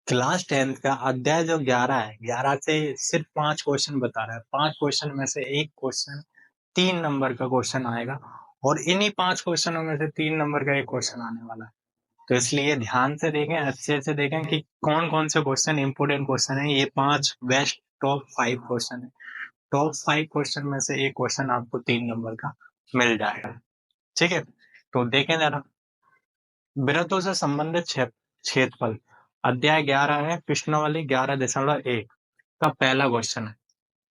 Class 10th का अध्याय जो 11 है, 11 से सिर्फ 5 क्वेश्चन बता रहा है। 5 क्वेश्चन में से एक क्वेश्चन 3 नंबर का क्वेश्चन आएगा और इन्हीं 5 क्वेश्चनों में से 3 नंबर का एक क्वेश्चन आने वाला है। तो इसलिए ध्यान से देखें, अच्छे से देखें कि कौन-कौन से क्वेश्चन इंपोर्टेंट क्वेश्चन है। ये 5 बेस्ट टॉप 5 क्वेश्चन है। टॉप 5 क्वेश्चन में से एक क्वेश्चन आपको 3 नंबर का मिल जाएगा। ठीक है? तो देखें जरा, वृत्तों से संबंधित क्षेत्रफल अध्याय 11 है, प्रश्नावली 11.1 का पहला क्वेश्चन है।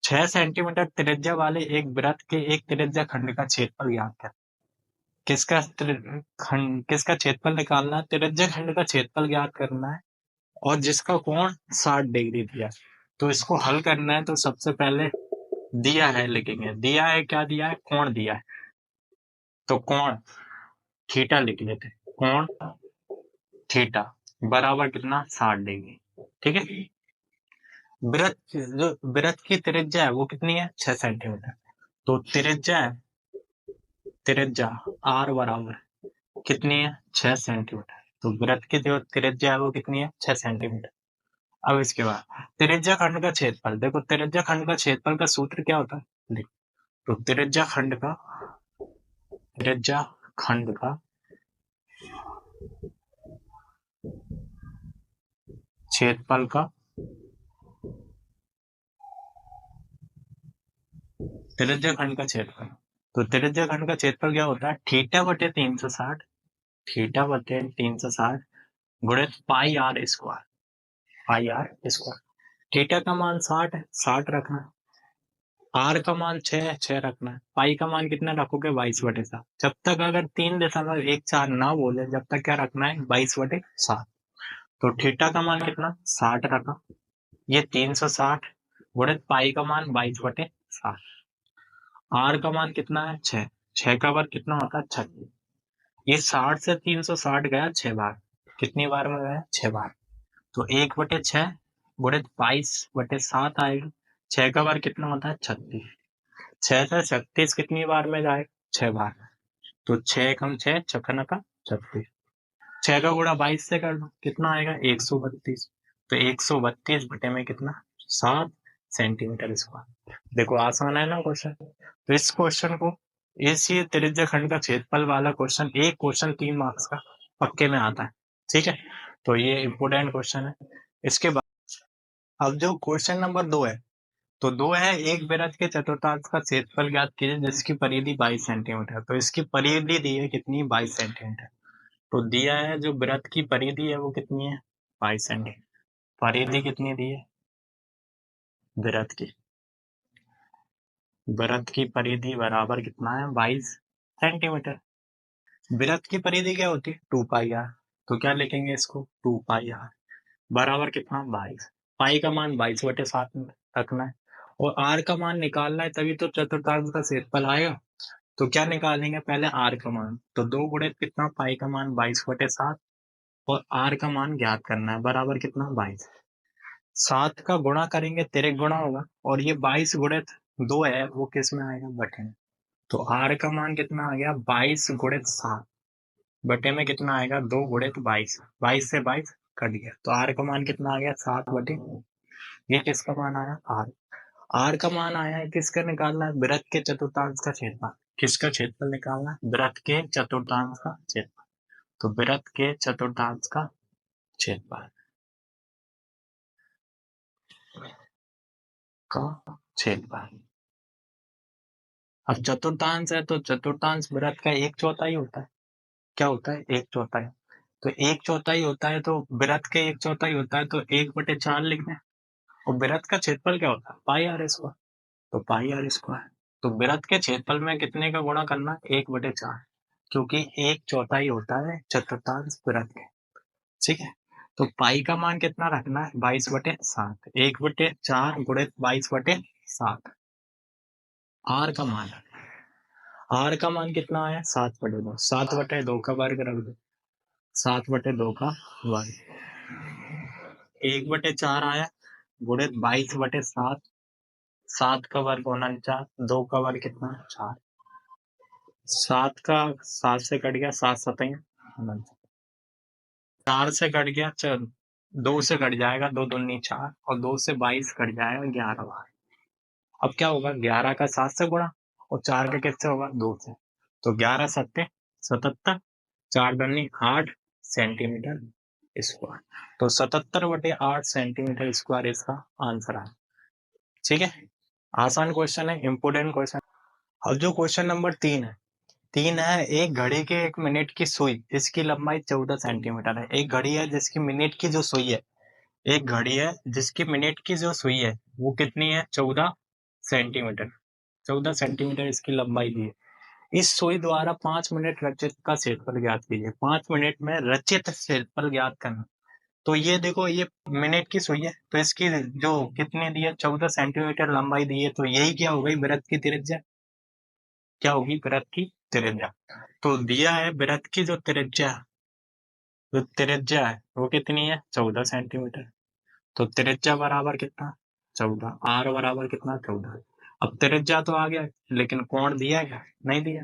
6 सेंटीमीटर त्रिज्या वाले एक वृत्त के एक त्रिज्या खंड का क्षेत्रफल ज्ञात है। किसका क्षेत्रफल निकालना है? त्रिज्या खंड का क्षेत्रफल ज्ञात करना है और जिसका कोण 60 डिग्री दिया है। तो इसको हल करना है। तो सबसे पहले दिया है लिखेंगे। दिया है, क्या दिया है? कोण दिया है। तो कोण थीटा लिख लेते हैं। कोण थीटा बराबर कितना? 60 डिग्री। ठीक है। वृत्त की त्रिज्या है वो कितनी है? 6 सेंटीमीटर। तो त्रिज्या आर बराबर कितनी है? 6 सेंटीमीटर। तो वृत्त की जो त्रिज्या है वो कितनी है? 6 सेंटीमीटर। अब इसके बाद त्रिज्या खंड का क्षेत्रफल। देखो, त्रिज्या खंड का क्षेत्रफल का सूत्र क्या होता है? देखो, तो त्रिज्या खंड का क्षेत्रफल का त्रिज्या खंड का क्षेत्रफल। तो त्रिज्या खंड का क्षेत्रफल क्या होता है? थीटा बटे 360 गुणित पाई आर स्क्वायर। थीटा का मान 60 है, 60 रखना है। आर का मान 6 रखना है। पाई का मान कितना रखोगे? 22/7। जब तक अगर 3.14 ना बोले, जब तक क्या रखना है? 22/7। तो थीटा का मान कितना? 60 रखा। ये 360 गुणित पाई का मान 22/7। आर का मान कितना है? 6 का वर्ग कितना होता है? 36। ये 60 से 360 गया 6 बार। कितनी बार में गया? 6 बार। तो 1/6 गुणित 22/7 आएगा। 6 का वर्ग कितना होता है? 36। 6 से 36 कितनी बार में जाएगा? 6 बार। तो 6 कम 6 छक्का का 36। 6 का गुणा 22 से कर दो, कितना आएगा? 132। तो 132 बटे में कितना? 7 सेंटीमीटर स्क्वायर। देखो, आसान है ना क्वेश्चन। तो इस क्वेश्चन को, इसी त्रिज्या खंड का क्षेत्रफल वाला क्वेश्चन, एक क्वेश्चन 3 मार्क्स का पक्के में आता है। ठीक है। तो ये इंपोर्टेंट क्वेश्चन है। इसके बाद अब जो क्वेश्चन नंबर 2 है, तो 2 है, एक वृत्त के चतुर्थांश का क्षेत्रफल ज्ञात कीजिए जिसकी परिधि 22 सेंटीमीटर। तो इसकी परिधि दी है कितनी? 22 सेंटीमीटर। तो दिया है जो वृत्त की परिधि है वो कितनी है? 22 सेंटीमीटर। परिधि कितनी दी है? वृत्त की परिधि बराबर कितना है? 22 सेंटीमीटर। वृत्त की परिधि क्या होती है? 2 पाई आर। तो क्या लिखेंगे इसको? 2 पाई आर बराबर कितना? 22। पाई का मान 22/7 में रखना है और आर का मान निकालना है, तभी तो चतुर्थांश का क्षेत्रफल आएगा। तो क्या निकालेंगे? पहले आर का मान। तो 2 गुणित कितना? पाई का मान 22/7 और आर का मान ज्ञात करना है, बराबर कितना? 22। 7 का गुणा करेंगे, तिरक गुणा होगा और ये 22 गुणित 2 है वो किस में आएगा? बटे में। तो आर का मान कितना आ गया? 22 गुणित 7 बटे में कितना आएगा? 2 गुणित 22। 22 से 22 कट गया। तो आर का मान कितना आ गया? 7 बटे। ये किसका मान आया? आर। आर का मान आया है, किसका निकालना है? वृत्त के चतुर्थांश का क्षेत्रफल। किसका क्षेत्रफल निकालना है? वृत्त के चतुर्थांश का क्षेत्रफल। तो वृत्त के चतुर्थांश का क्षेत्रफल का क्षेत्रफल। अब चतुर्थांश है तो चतुर्थांश वृत्त का 1/4 होता है। क्या होता है? 1/4। तो 1/4 होता है तो वृत्त के 1/4 होता है तो 1/4 लिख दें। और वृत्त का क्षेत्रफल क्या होता है? पाई आर स्क्वायर। तो पाई आर स्क्वायर। तो वृत्त के क्षेत्रफल में कितने का गुणा करना? 1/4, क्योंकि 1/4 होता है चतुर्थांश वृत्त के। ठीक है। तो पाई का मान कितना रखना है? 22/7। 1/4 गुणित 22/7। आर का मान, आर का मान कितना आया? 7/2। 7/2 का वर्ग रख दो। 7/2 का वर्ग 1/4 आया गुणित 22/7। 7 का वर्ग होना 4। 2 का वर्ग कितना? 4। 7 का 7 से कट गया, 7 7 4 से कट गया, चल 2 से कट जाएगा, 2 दूनी 4 और 2 से 22 कट जाएगा 11 बार। अब क्या होगा, 11 का 7 से गुणा और 4 का किससे होगा, 2 से। तो 11 सत्ते 77, 4 दूनी 8 सेंटीमीटर स्क्वायर। तो 77/8 सेंटीमीटर स्क्वायर इसका आंसर है। ठीक है, आसान क्वेश्चन है, इंपोर्टेंट क्वेश्चन। अब जो क्वेश्चन नंबर 3 है, एक घड़ी के 1 मिनट की सुई, इसकी लंबाई 14 सेंटीमीटर है। एक घड़ी है जिसकी मिनट की जो सुई है, एक घड़ी है जिसकी मिनट की जो सुई है वो कितनी है, 14 सेंटीमीटर। 14 सेंटीमीटर इसकी लंबाई दी है। इस सुई द्वारा 5 मिनट रचित का क्षेत्रफल ज्ञात कीजिए। 5 मिनट में रचित क्षेत्रफल ज्ञात करना। तो ये देखो, ये मिनट की सुई है, तो इसकी जो कितनी दी है, 14 सेंटीमीटर लंबाई दी है, तो यही क्या हो गई, वृत्त की त्रिज्या। क्या होगी, वृत्त की त्रिज्या। तो दिया है वृत्त की जो त्रिज्या है वो कितनी है, 14 सेंटीमीटर। तो त्रिज्या बराबर कितना, 14। आर बराबर कितना, 14। अब त्रिज्या तो आ गया, लेकिन कोण दिया क्या, नहीं दिया।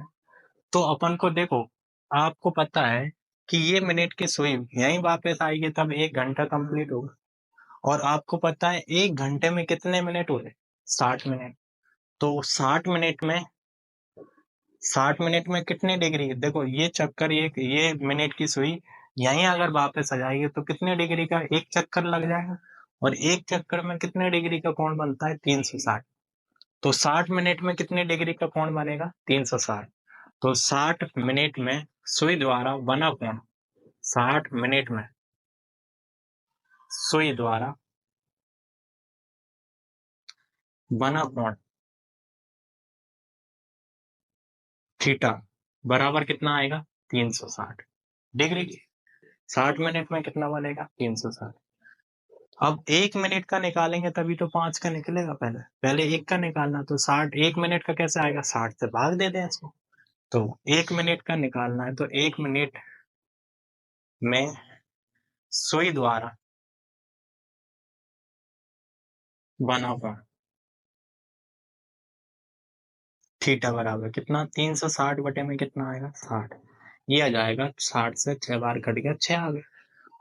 तो अपन को देखो, आपको पता है कि ये मिनट की सुई यहीं वापस आएगी तब 1 घंटा कंप्लीट होगा। और आपको पता है 1 घंटे में कितने मिनट हो रहे, 60 मिनट। तो 60 मिनट में कितनी डिग्री है, देखो ये चक्कर, ये मिनट की सुई यहीं अगर वापस आ जाएगी तो कितने डिग्री का एक चक्कर लग जाएगा। और एक चक्कर में कितने डिग्री का कोण बनता है, 360। तो 60 मिनट में कितने डिग्री का कोण बनेगा, 360। तो 60 मिनट में सुई द्वारा बना कोण, 60 मिनट में सुई द्वारा बना कोण थीटा बराबर कितना आएगा, 360 डिग्री। 60 मिनट में कितना बनेगा, 360। अब 1 मिनट का निकालेंगे तभी तो 5 का निकलेगा। पहले पहले 1 का निकालना, तो 60 1 मिनट का कैसे आएगा, 60 से भाग दे दें इसको। तो 1 मिनट का निकालना है, तो 1 मिनट में सुई द्वारा बना हुआ थीटा बराबर कितना, 360 में कितना आएगा, 60। ये आ जाएगा, 60 से 6 बार कट गया, 6 आ गया।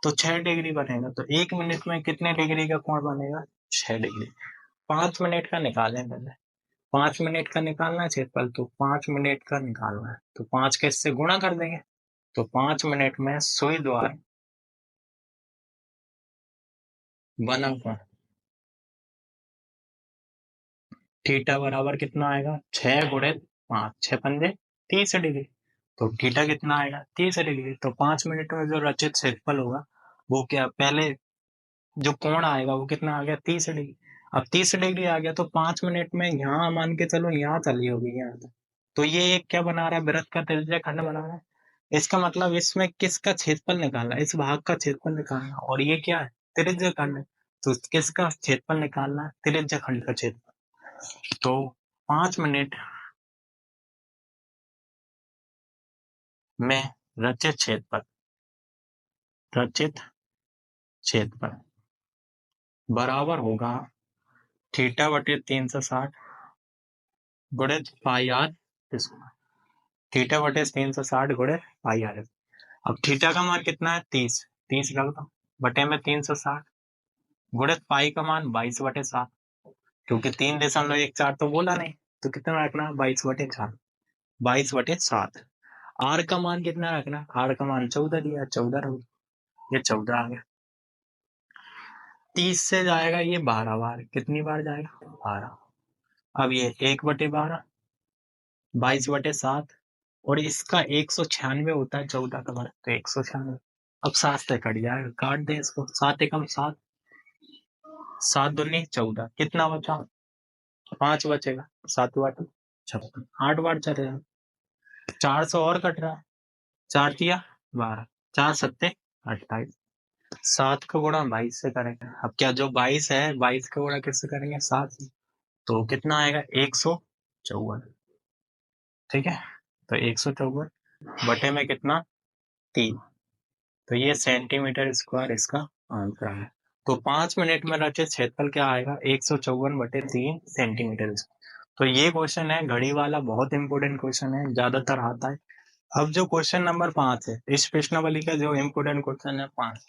तो 6 डिग्री बनेगा। तो 1 मिनट में कितने डिग्री का कोण बनेगा, 6 डिग्री। 5 मिनट का निकालें पहले। 5 मिनट का निकालना है क्षेत्रफल, तो 5 मिनट का निकालना है, तो 5 के इससे गुणा कर देंगे। तो 5 मिनट में सुई द्वारा बना हुआ थीटा बराबर कितना आएगा, 6 × 5, 6 × 5 = 30 डिग्री। तो थीटा कितना आएगा, 30 डिग्री। तो 5 मिनट में जो रचित क्षेत्रफल होगा वो क्या, पहले जो कोण आएगा वो कितना आ गया, 30 डिग्री। अब 30 डिग्री आ गया, तो 5 मिनट में यहाँ मान के चलो, यहाँ चली होगी यहाँ तक। तो ये एक क्या बना रहा है, वृत्त का त्रिज्या खंड बना रहा है। इसका मतलब इसमें किसका क्षेत्रफल निकालना है, इस भाग का क्षेत्रफल निकालना है। और ये क्या है, त्रिज्या खंड है। तो किसका क्षेत्रफल निकालना है, त्रिज्या खंड का क्षेत्रफल। तो 5 मिनट में रचित क्षेत्रफल बराबर होगा θ/360 गुणित पाई आर स्क्वायर। θ/360 गुणित पाई आर। अब थीटा का मान कितना है, 30। 30 रख दो, बटे में 360 गुणित पाई का मान 22/7, क्योंकि 3.14 तो बोला नहीं, तो कितना रखना, 22/4। 22/7। आर का मान कितना रखना, आर का मान 14 दिया, 14 रख दो, ये 14 आ गया। 30 से जाएगा ये 12 बार, कितनी बार जाएगा, 12। अब ये 1/12, 22/7, और इसका 196 होता है 14 का वर्ग, तो 196। अब 7 से कट जाएगा, काट दे इसको, 7 एकम 7, 7 दूनी 14, कितना बचा, 5 बचेगा, 7 बार 56, 8 बार चलेगा। 400 और कट रहा है, 4 तिया 12, 4 सत्ते 28। 7 का गुणा 22 से करेंगे। अब क्या, जो 22 है, 22 का गुणा किससे करेंगे, 7 से। तो कितना आएगा, 154। ठीक है, तो 154 बटे में कितना, 3। तो ये सेंटीमीटर स्क्वायर इसका आंसर है। तो 5 मिनट में रचित क्षेत्रफल क्या आएगा, 154/3 सेंटीमीटर। तो ये क्वेश्चन है घड़ी वाला, बहुत इंपॉर्टेंट क्वेश्चन है, ज्यादातर आता है। अब जो क्वेश्चन नंबर 5 है, इस प्रश्नावली का जो इंपॉर्टेंट क्वेश्चन है 5,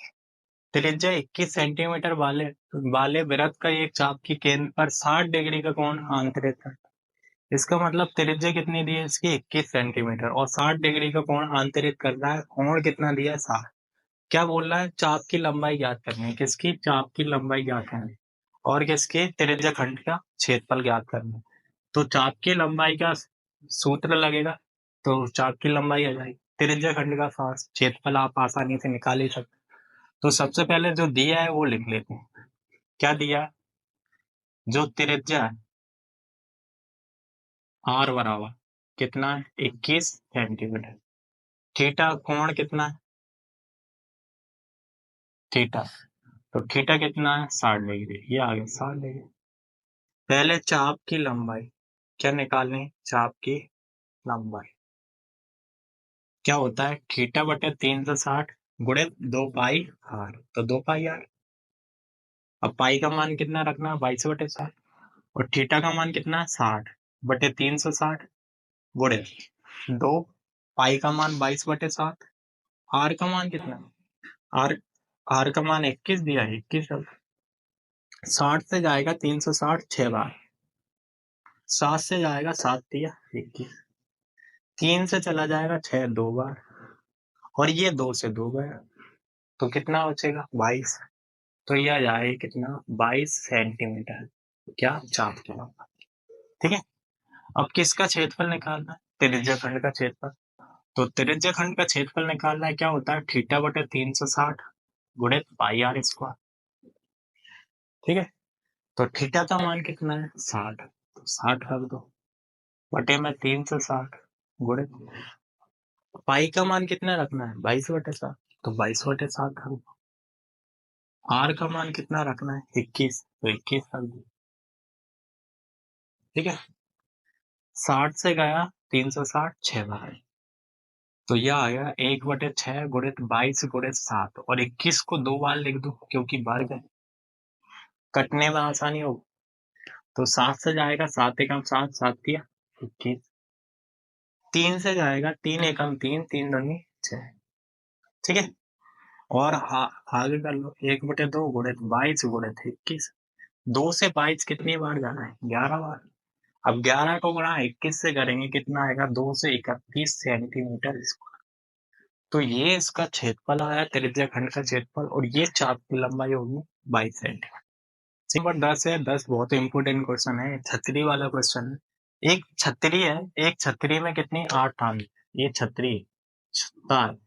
त्रिज्या 21 सेंटीमीटर वाले वृत्त का एक चाप की केंद्र पर 60 डिग्री का कोण आंतरित है। इसका मतलब त्रिज्या कितनी दी है इसकी 21 सेंटीमीटर और 60 डिग्री का कोण आंतरित कर रहा है। कोण कितना दिया है 60। क्या बोल रहा है चाप की लंबाई ज्ञात करनी है। किसकी? चाप की लंबाई ज्ञात करनी है और किसके? त्रिज्या खंड का क्षेत्रफल ज्ञात करना है। तो चाप की लंबाई का सूत्र लगेगा तो चाप की लंबाई आ जाएगी। त्रिज्या खंड का क्षेत्रफल आप आसानी से निकाल ही सकते। तो सबसे पहले जो दिया है वो लिख लेते हैं। क्या दिया? जो त्रिज्या है आर बराबर कितना है? 21 सेंटीमीटर। थीटा कोण कितना है? थीटा तो थीटा कितना है? 60 डिग्री। ये आ गया 60 डिग्री। पहले चाप की लंबाई क्या निकालनी? चाप की लंबाई क्या होता है? थीटा बटे 360 गुणे 2 पाई आर। तो 2 पाई आर। अब पाई का मान कितना रखना है? 22/60 और थीटा का मान कितना है? 60/360 गुणे 2 पाई का मान 22/60। आर का मान कितना है? आर आर का मान 21 दिया है। 21 60 से जाएगा 360 6 बार। 7 से जाएगा 7 दिया 21। 3 से चला जाएगा 6 2 बार और ये 2 से 2 गया तो कितना बचेगा? 22। तो यह आ जाएगा कितना? 22 सेंटीमीटर। क्या? चाप की लंबाई। ठीक है। अब किसका क्षेत्रफल निकालना है? त्रिज्या खंड का क्षेत्रफल। तो त्रिज्या खंड का क्षेत्रफल निकालना है। क्या होता है? थीटा बटे 360 गुणे पाई आर स्क्वायर। ठीक है। तो थीटा का मान कितना है? 60। तो 60 रख दो बटे में 360 गुणे पाई का मान कितना रखना है? 22/60। तो 22/60 रख दो। आर का मान कितना रखना है? 21। तो 21 रख दो। ठीक है। 60 से गया 360 6 बार। तो यह आ गया 1/6 गुणित 22 गुणित 7 और 21 को 2 बार लिख दो क्योंकि बार गए कटने में आसानी हो। तो 7 से जाएगा 7 एकम 7 7 दिया 21। 3 से जाएगा 3 एकम 3 3 दूनी 6। ठीक है। और आगे कर लो 1/2 गुणित 22 गुणित 21। 2 से 22 कितनी बार जाना है? 11 बार। अब 11 को गुणा 21 से करेंगे कितना आएगा? 2 से 31 सेंटीमीटर स्क्वायर। तो ये इसका क्षेत्रफल आया त्रिज्या खंड का क्षेत्रफल और ये चाप की लंबाई होगी 22 सेंटीमीटर। नंबर 10 है। 10 बहुत इंपोर्टेंट क्वेश्चन है। छतरी वाला क्वेश्चन है। एक छतरी है। एक छतरी में कितनी? 8 तान। ये छतरी तान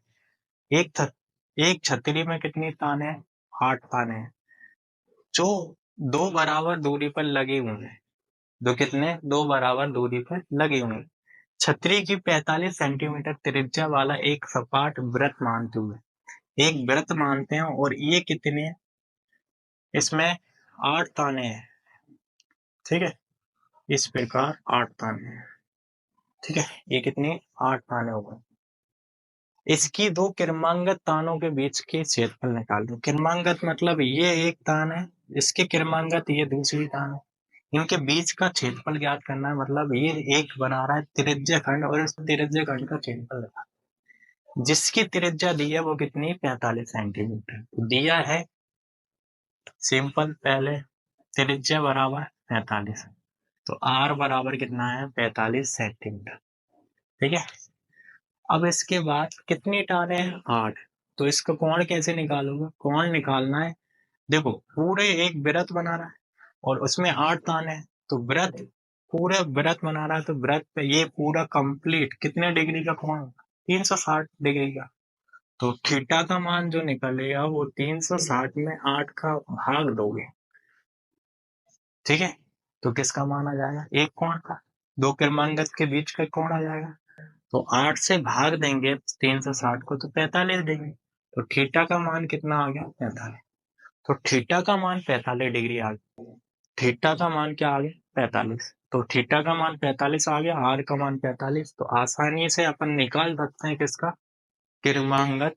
एक छतरी में कितनी तान है? 8 तान है जो 2 बराबर दूरी पर लगे हुए हैं। जो कितने? 2 बराबर दूरी पर लगे हुए हैं। छतरी की 45 सेंटीमीटर त्रिज्या वाला एक सपाट वृत्त मानते हुए एक वृत्त मानते हैं और ये कितने? इसमें 8 ताने हैं। ठीक है। इस प्रकार 8 ताने हैं। ठीक है। ये कितनी? 8 ताने हो गए। इसकी 2 क्रमांगत तानों के बीच के क्षेत्रफल निकाल दो। क्रमांगत मतलब ये एक तान है। इसके क्रमांगत ये दूसरी तान है। इनके बीच का क्षेत्रफल ज्ञात करना है। मतलब ये एक बना रहा है त्रिज्या खंड और इस त्रिज्या खंड का क्षेत्रफल निकाल। जिसकी त्रिज्या दी है वो कितनी? 45 सेंटीमीटर दिया है। सिंपल पहले त्रिज्या बराबर 45 तो आर बराबर कितना है? 45 सेंटीमीटर। ठीक है। अब इसके बाद कितनी टारे हैं? 8। तो इसका कोण कैसे निकालोगे? कोण निकालना है। देखो पूरे एक वृत्त बना रहा है और उसमें 8 ताने हैं। तो वृत्त पूरे वृत्त बना रहा है तो वृत्त पे ये पूरा कंप्लीट कितने डिग्री का कोण होगा? 360 डिग्री का। तो थीटा का मान जो निकलेगा वो 360 में 8 का भाग दोगे। ठीक है। तो किसका मान आ जाएगा? एक कोण का। 2 क्रमांगत के बीच का कोण आ जाएगा। तो 8 से भाग देंगे 360 को तो 45 देंगे। तो थीटा का मान कितना आ गया? 45। तो थीटा का मान 45 डिग्री आ गया। थीटा का मान क्या आ गया? 45। तो थीटा का मान 45 आ गया। आर का मान 45। तो आसानी से अपन निकाल सकते हैं किसका? क्रमांगत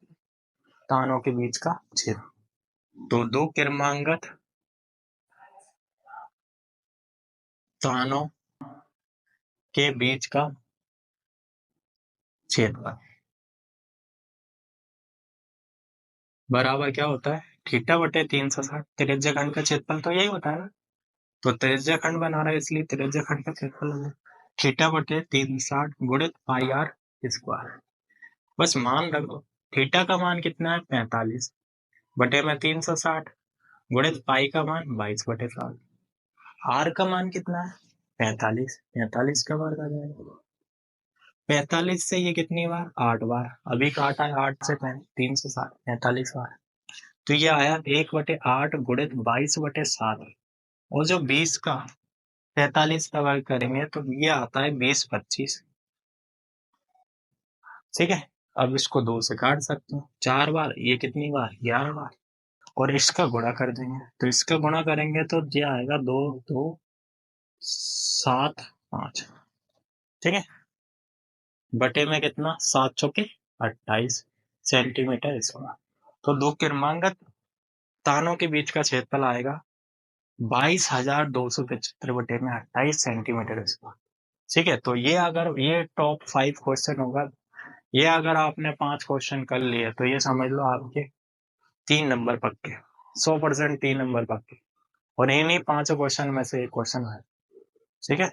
तानों के बीच का क्षेत्र। तो 2 क्रमांगत तानों के बीच का क्षेत्रफल बराबर क्या होता है? थीटा बटे 360 त्रिज्या खंड का क्षेत्रफल तो यही होता है ना, तो त्रिज्या खंड बना रहा है इसलिए त्रिज्या खंड का क्षेत्रफल होगा थीटा बटे 360 गुणित पाई आर स्क्वायर। बस मान रखो थीटा का मान कितना है 45 बटे में 360 गुणित पाई का मान 22/7। आर का मान कितना है 45, 45 का वर्ग आ जाएगा। 45 से ये कितनी बार 8 बार, अभी काटा है 8 से 360 45 बार, तो ये आया 1/8 गुणित 22/7। और जो 20 का 45 का वर्ग करेंगे तो ये आता है 20/25। ठीक है, अब इसको 2 से काट सकते हो 4 बार, ये कितनी बार 11 बार, और इसका गुणा कर देंगे तो इसका गुणा करेंगे तो ये आएगा 2 2 7 5। ठीक है, बटे में कितना 7 चौके 28 सेंटीमीटर स्क्वायर। तो दो क्रमांगत तानों के बीच का क्षेत्रफल आएगा 22,275 बटे में 28 सेंटीमीटर स्क्वायर। ठीक है, तो ये अगर ये टॉप 5 क्वेश्चन होगा, ये अगर आपने 5 क्वेश्चन कर लिए तो ये समझ लो आपके 3 नंबर पक्के, 100% 3 नंबर पक्के, और इन्हीं 5 क्वेश्चन में से एक क्वेश्चन है। ठीक है।